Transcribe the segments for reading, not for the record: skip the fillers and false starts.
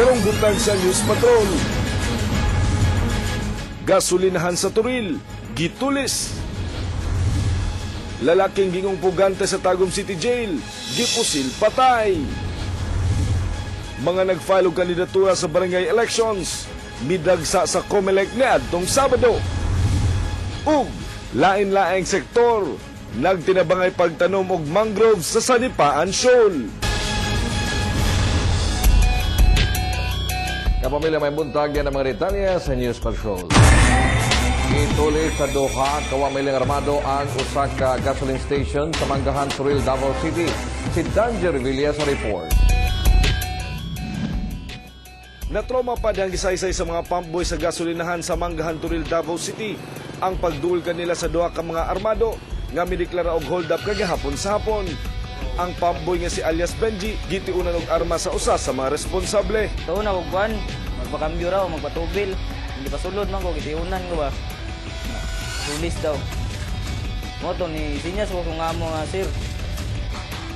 karunggutan sa News Patrol. Gasolinahan sa Turil, gitulis. Lalaking gingong pugante sa Tagum City Jail, gipusil patay. Mga nag-file og kandidatura sa barangay elections, midagsa sa COMELEC niadtong Sabado. Ug lain-laing sektor, nagtinabangay pagtanom og mangrove sa Sanipaan Shoal. Kapamilya may buntag yan ang mga detalye sa News Patrol. Ituloy sa Doha, kawamiling armado ang usa ka gasoline station sa Manggahan, Turil, Davao City. Si Danger Revilla sa report. Natroma pa dihang gisaysay sa mga pumpboy sa gasolinahan sa Manggahan, Turil, Davao City ang pagduol kanila sa duha ka mga armado nga mideklara og hold up kagahapon sa hapon. Ang pumpboy nga si alias Benji gitiunan og arma sa usa sa mga responsable. Ito na, huwag buwan. Magpakambyo raw, magpatubil. Hindi pa sulod man ko, kitiunan ko ba? Sulis daw. Moto ni Sinyas ko kung amo nga, sir.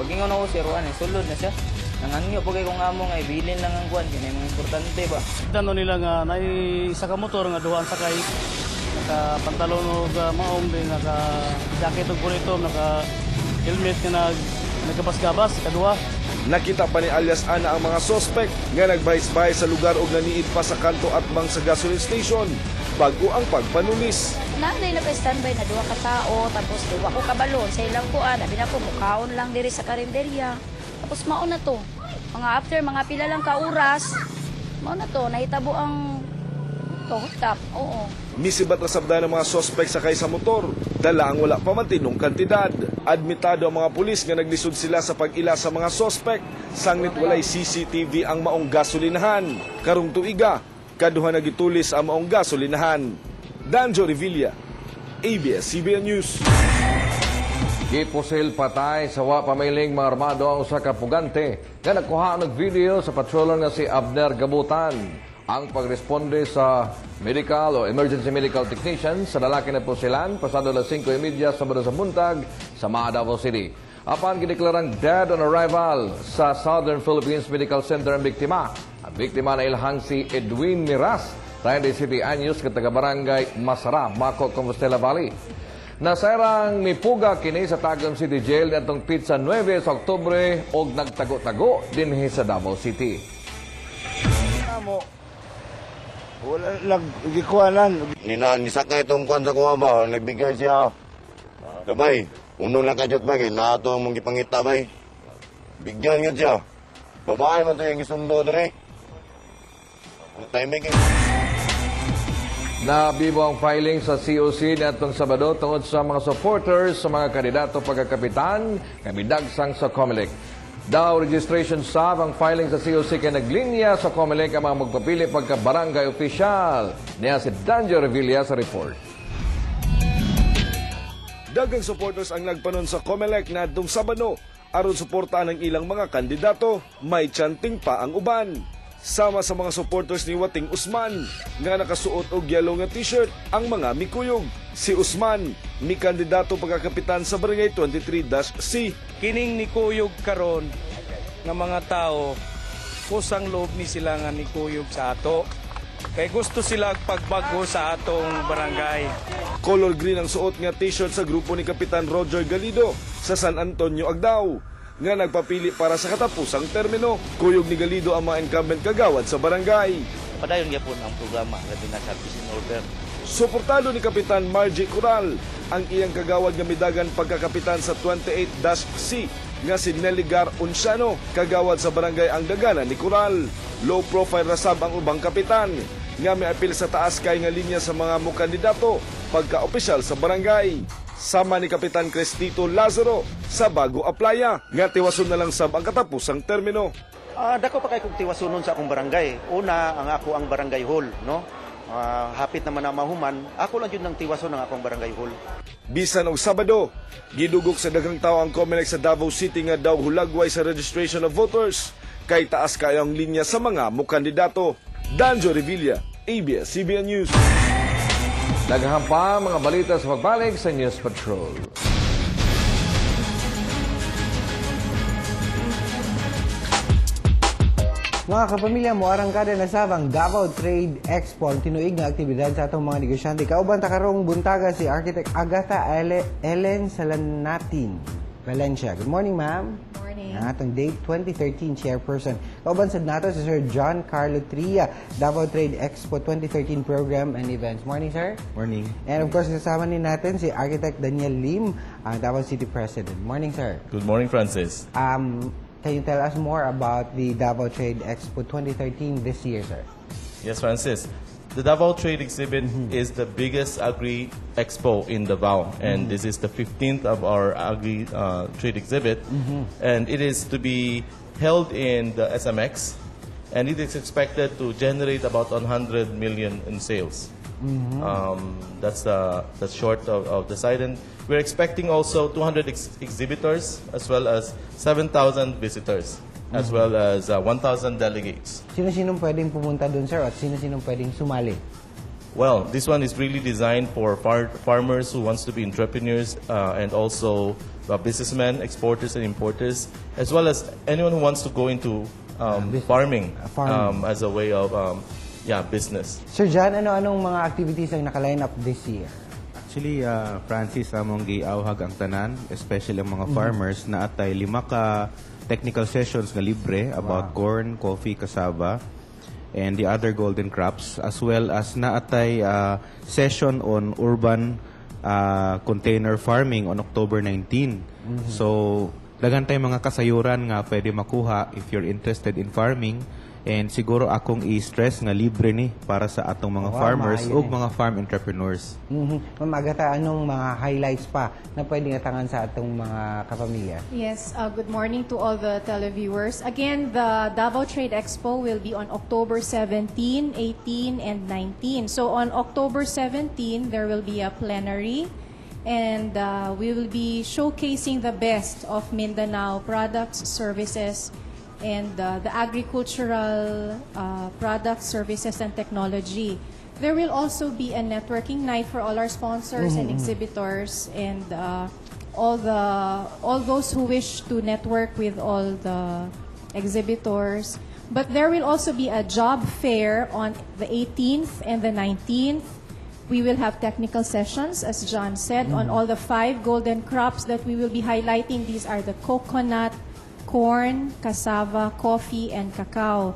Pag ingon ako, sir, sulod na siya. Nangangyo po kayo kung amo nga, ibilin lang ang kuwan. Kaya mga importante ba? Dano nila nga, isa ka motor nga duhaan sakay. Naka-pantalon o maong din, naka-jacket o bonito, naka-helmet nga nagkabas-gabas, kadua. Nakita pa ni alias Ana ang mga sospek nga nagbahis-bahis sa lugar o naniid pa sa kanto at bang sa gasoline station bago ang pagpanulis. Nanay na pa-standby na duha ka tao, tapos duwa ko kabalon sa ilang kuan, abi na po mukaon lang diri sa karinderya. Tapos mao na to. Mga pila lang ka oras, mao na to, nahitabo ang top. Oo. Misibat na sabda ng mga sospek sakay sa motor, dala ang wala pa matinong kantidad. Admitado ang mga pulis nga naglisod sila sa pag-ila sa mga sospek, sanglit walay CCTV ang maong gasolinahan. Karong tuiga, kaduha na gitulis ang maong gasolinahan. Danjo Revilla, ABS-CBN News. Gipusil patay sa wa pamiling mga armado ang usa ka pugante nga nagkuha og video sa patrolor nga si Abner Gabutan. Ang pagresponde sa medical o emergency medical technician sa lalaki na pusilan pasado alas 5:30 Sabado sa buntag sa Davao City. Apan gideklarang dead on arrival sa Southern Philippines Medical Center ang biktima. Ang biktima na ilhang si Edwin Miras, 37 anyos, kataga-barangay Masara, Mako, Compostela Valley. Nasirang mipuga kini sa Tagum City Jail natong Pizza 9 sa Oktubre og nagtago-tago dinhi sa Davao City. Wala nagikuanan. Nisakay itong kwan sa kuha ba, nagbigay siya. Kabay, unong nakajot ba, na ito ang mong ipangita ba. Bigyan nga siya. Babae mo ito yung isundo doon eh. Timing eh. Nabibo ang filing sa COC natong Sabado tungod sa mga supporters sa mga kandidato pagkakapitan kami dagsang sa COMELEC. Daw registration sab ang filing sa COC kay naglinya sa COMELEC ang mga magpapili pagka-barangay official. Niya si Danjo Revilla sa report. Daghang supporters ang nagpanon sa COMELEC na adtong Sabado aron suportahan ang ilang mga kandidato. May chanting pa ang uban. Sama sa mga supporters ni Wating Usman nga nakasuot og yellow nga t-shirt ang mga mikuyog. Si Usman, mi kandidato pagkakapitan sa Barangay 23-C. Kining ni Kuyog karon nga mga tao, kusang loob ni sila nga ni Kuyog sa ato. Kay gusto sila pagbago sa atong barangay. Color green ang suot nga t-shirt sa grupo ni Kapitan Roger Galido sa San Antonio, Agdao, nga nagpapili para sa katapusang termino. Kuyog ni Galido ang mga incumbent kagawad sa barangay. Padayon gyapon ang programa nga dinasabis in order. Suportado ni Kapitan Margie Coral ang iyang kagawad nga midagan pagkakapitan sa 28-C nga si Neligar Unciano, kagawad sa barangay ang daganan ni Coral. Low profile rasab ang ubang kapitan nga may apil sa taas kay nga linya sa mga mukandidato pagka-opisyal sa barangay. Sama ni Kapitan Cristito Lazaro sa Bago Aplaya nga tiwason na lang sab ang katapusang termino. Dako pa kay kung tiwasunon sa akong barangay. Una, ang ako ang barangay hall, no? Hapit naman na mahuman, ako lang yun ng tiwason ng akong barangay hall. Bisan og Sabado, gidugok sa daghang tawo ang COMELEC sa Davao City nga daw hulagway sa registration of voters kay taas kayo ang linya sa mga mukandidato. Danjo Revilla, ABS-CBN News. Naghampa mga balita sa pagbalik sa News Patrol. Mga kapamilya mo, arang kada nasabang Davao Trade Expo ang tinuig nga aktibidad sa atong mga negosyante. Kauban ta karong buntaga si Architect Agatha Ellen Salanatin, Valencia. Good morning, ma'am. Morning. Atong date 2013 chairperson. Kauban sad nato si Sir John Carlo Tria, Davao Trade Expo 2013 Program and Events. Morning, sir. Morning. And of course, kasama din natin si Architect Daniel Lim, ang Davao City President. Morning, sir. Good morning, Francis. Can you tell us more about the Davao Trade Expo 2013 this year, sir? Yes, Francis. The Davao Trade Exhibit is the biggest agri expo in Davao, and this is the 15th of our agri trade exhibit, and it is to be held in the SMX, and it is expected to generate about 100 million in sales. That's short of the side, and we're expecting also 200 exhibitors as well as 7,000 visitors as well as 1,000 delegates. Sino-sinong pwedeng pumunta dun, sir, at sino-sinong pwedeng sumali? Well, this one is really designed for farmers who wants to be entrepreneurs and also businessmen, exporters and importers, as well as anyone who wants to go into farming as a way of business. Sir John, ano-anong mga activities ang naka-line up this year? Actually, Francis, among giawhag ang tanan, especially ang mga farmers, na atay 5 ka technical sessions nga libre about corn, coffee, cassava, and the other golden crops, as well as na atay session on urban container farming on October 19. So, dagan tay mga kasayuran nga pwede makuha if you're interested in farming. And siguro akong i-stress nga libre ni para sa atong mga farmers o mga farm entrepreneurs. Ma'am Agatha, anong mga highlights pa na pwedeng atangan sa atong mga kapamilya? Yes, good morning to all the televiewers. Again, the Davao Trade Expo will be on October 17, 18, and 19. So on October 17, there will be a plenary, and we will be showcasing the best of Mindanao products, services, and the agricultural products, services, and technology. There will also be a networking night for all our sponsors and exhibitors, and all those who wish to network with all the exhibitors. But there will also be a job fair on the 18th and the 19th. We will have technical sessions, as John said, on all the 5 golden crops that we will be highlighting. These are the coconut, corn, cassava, coffee, and cacao.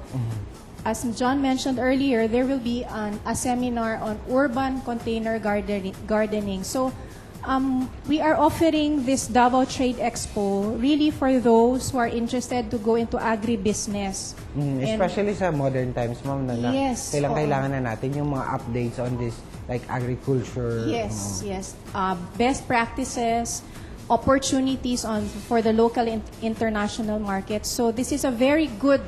As John mentioned earlier, there will be a seminar on urban container gardening. So we are offering this Davao Trade Expo really for those who are interested to go into agribusiness. Especially sa modern times, ma'am, na Yes, kailangan na natin yung mga updates on this, like agriculture. Yes, yes. Best practices, opportunities for the local and international markets. So this is a very good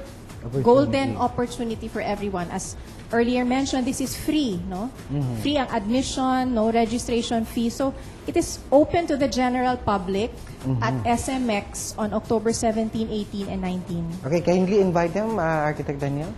golden opportunity for everyone. As earlier mentioned, this is free, no? Free ang admission, no registration fee. So it is open to the general public at SMX on October 17, 18, and 19. Okay, kindly invite them, Architect Daniel.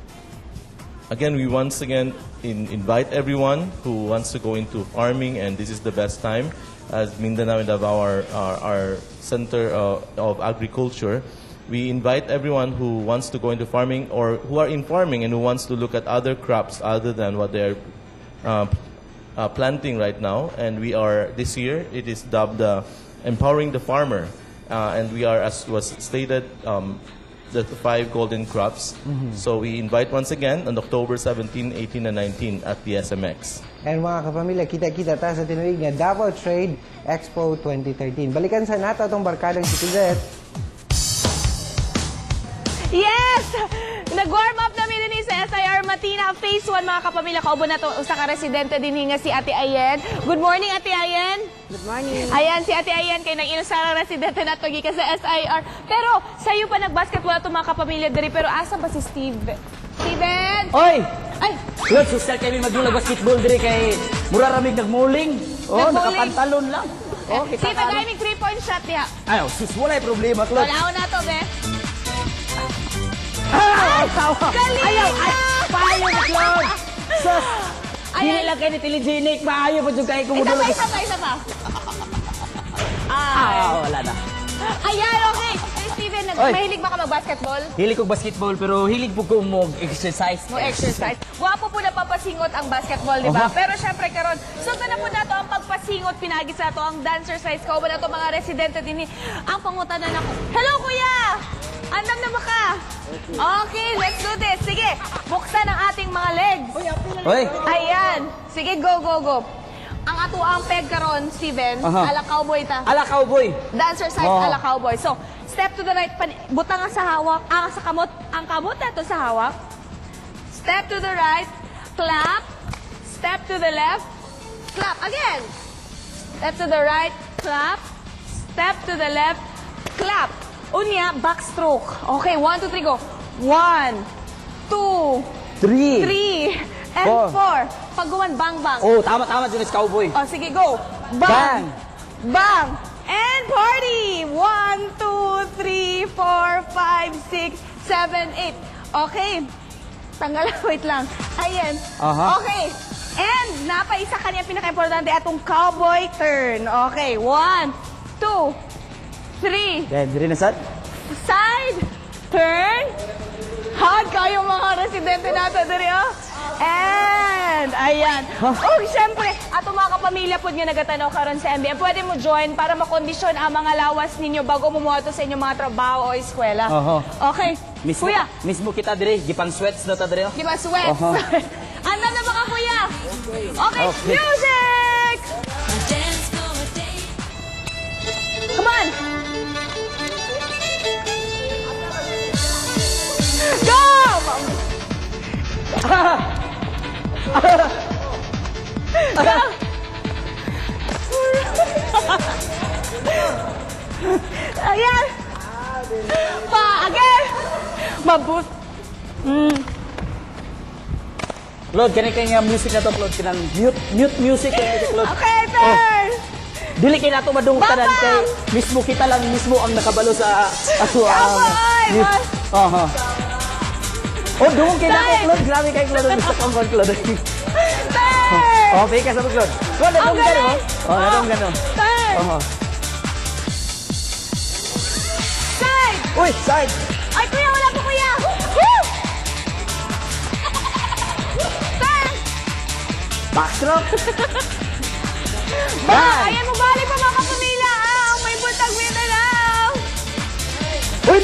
Again, we once again invite everyone who wants to go into farming, and this is the best time. As Mindanao and Davao are our center of agriculture, we invite everyone who wants to go into farming or who are in farming and who wants to look at other crops other than what they are planting right now. And we are, this year, it is dubbed Empowering the Farmer. And we are, as was stated, the 5 golden crops. So we invite once again on October 17, 18, and 19 at the SMX. And mga kapamilya, kita-kita ta sa tinuig nga Davao Trade Expo 2013. Balikan sa nato itong barkadang si Tizet. Yes! Nag-warm up namin din sa SIR Matina Phase 1, mga kapamilya. Kaubo na ito usa ka residente din nga si Ate Ayen. Good morning, Ate Ayen. Good morning. Ayan, si Ate Ayen kay nang inusara residente na ito gikan sa SIR. Pero sa'yo pa nag-basketball ito, mga kapamilya diri. Pero asa ba si Steve? Steven! Oy! Ay! Good, social kami mag-mula basketball diri kay mura ramig nagmuling. Oh, Nagmuling? nakapantalon lang. Oh, Si Tagaming 3-point shot niya. Ayo, sus, walay problema, Claude. Wala na to, be. Ay! Galing Ayaw! na! Payo na, Claude! Sus! Ay, Dili lang kayo ni telegenic, maayo po dyan kayo kumudulo. Isa pa. Wala na. Ayan, okay. Hey, Steven, Steven, Oy. mahilig ba ka mag-basketball? Hilig ko basketball pero hilig po ko mo exercise. Mo exercise. Wapo po na papasingot ang basketball, di ba? Aha. Pero syempre karon, sundan na po nato ang pagpasingot, pinagis nato ang dancer size. Kauban na to mga residente din. Ang pangutanan ako. Hello, kuya! Andam na ba ka? Okay, let's do this. Sige, buksan ang ating mga legs. Oy. Ayan. Sige, go, go, go. Ang ato ang peg karon, Steven, Aha. ala cowboy ta. Ala cowboy. Dancer size Oo. ala cowboy. So, step to the right, butang nga sa hawak, sa kamot, ang kamot na to sa hawak. Step to the right, clap. Step to the left, clap. Again. Step to the right, clap. Step to the left, clap. Unya, backstroke. Okay, 1, 2, 3, go. 1, 2, 3, and 4. Pag guman, bang, bang. Oh, tama din si cowboy. Oh, sige, go. Bang! Bang! And party! 1, 2, 3, 4, 5, 6, 7, 8. Okay. Tanggal, wait lang. Ayan. Aha. Okay. And napaisa kanya pinaka-importante atong cowboy turn. Okay. 1, 2, 3. Then, dire na sad. Side. Turn. Hug kayo mga residente nato diri, oh. And, ayan. Oh, syempre, ato mga kapamilya po nyo nagatanaw karon sa MBM. Pwede mo join para makondisyon ang mga lawas ninyo bago mumuha to sa inyong mga trabaho o eskwela. Oho. Okay. Mismo, Kuya, mismo kita dire, gipang sweats na ta dire. di ba sweat? Oho. Anda na mga kuya. Okay, Okay. music! Come on! Go! Go! Ayan! Pa, again! Mabut! Claude, kani nga music na to, Claude. Kinang mute music kaya ito, Claude. Okay, turn! Dili kay nato madungtanan Baba! kay mismo kita lang mismo ang nakabalo sa ato ang Cowboy! Aha. Oh, dungong kay nako, Time! Claude. Grabe kay Claude ang sa kongkon, Claude. Turn! Oh, fake ka sa Claude. Claude, Ang nadong gano. galing! Oh, nadong gano. Turn! Aha. Side! Uy, side. Ay, kuya, wala po, kuya! Woo! Turn! Backstroke. Ba, ayan mo balik pa mga kapamilya, ah! May buntag winner now! Uy,